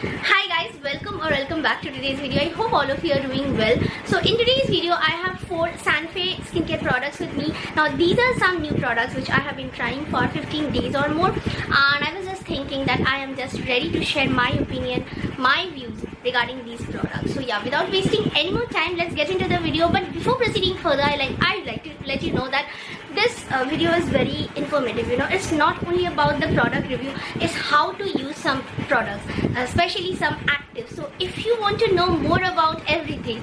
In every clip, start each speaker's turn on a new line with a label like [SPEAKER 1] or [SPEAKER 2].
[SPEAKER 1] Hi guys, welcome back to today's video. I hope all of you are doing well. So in today's video I have 4 SANFE skincare products with me. Now these are some new products which I have been trying for 15 days or more, and I was just thinking that I am just ready to share my opinion, my views regarding these products. So yeah, without wasting any more time, let's get into the video. But before proceeding further, I'd like to let you know that this video is very informative. You know, it's not only about the product review, it's how to use some products, especially some actives. So if you want to know more about everything,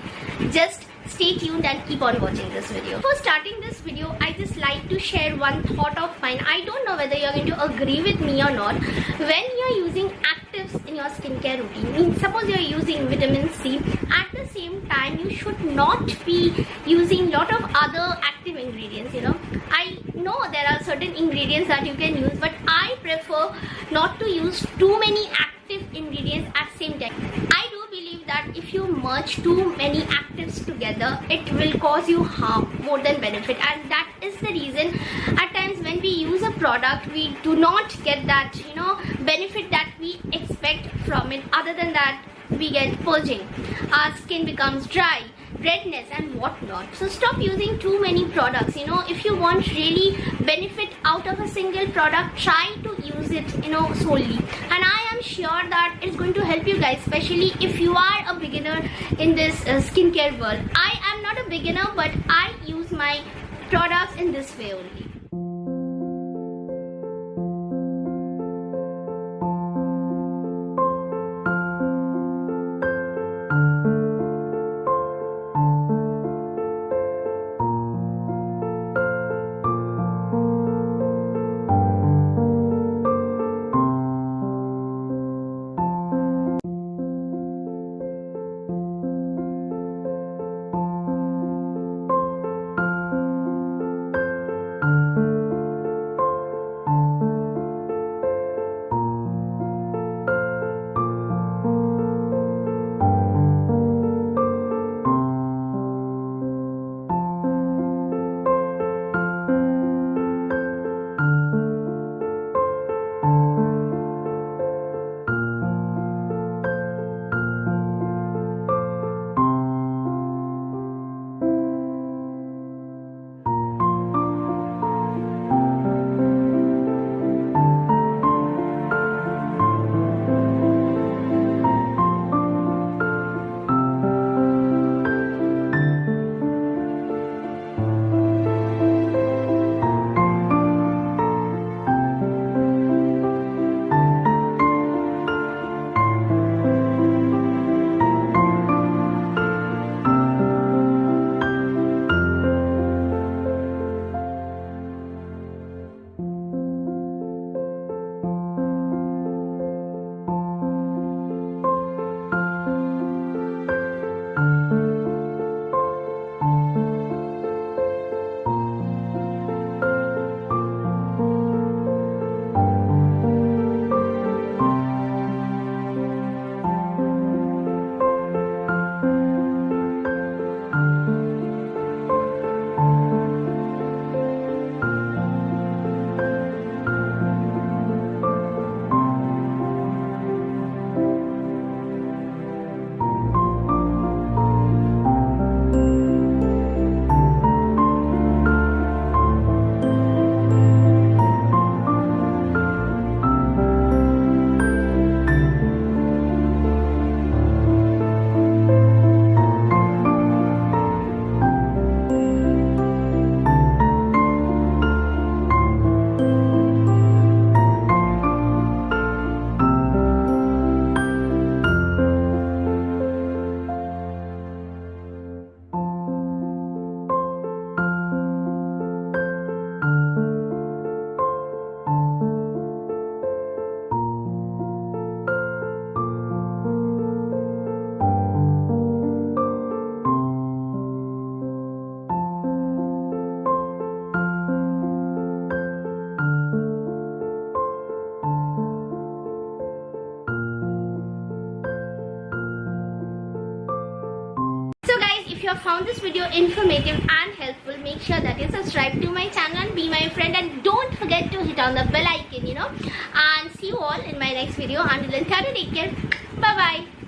[SPEAKER 1] just stay tuned and keep on watching this video. Before starting this video, I just like to share one thought of mine. I don't know whether you're going to agree with me or not. When you're using actives in your skincare routine, means suppose you're using vitamin C, at the same time you should not be using lot of other active ingredients. You know, I know there are certain ingredients that you can use, but I prefer not to use too many active ingredients at the same time. I do believe that if you merge too many actives together, it will cause you harm more than benefit, and that is the reason at times when we use a product we do not get that, you know, benefit that we expect from it. Other than that, we get purging, our skin becomes dry, redness and whatnot. So stop using too many products. You know, if you want really benefit out of a single product, try to use it, you know, solely, and I am sure that it's going to help you guys, especially if you are a beginner in this skincare world. I am not a beginner, but I use my products in this way only. If you have found this video informative and helpful, make sure that you subscribe to my channel and be my friend, and don't forget to hit on the bell icon, you know. And see you all in my next video. Until then, take care. Bye bye.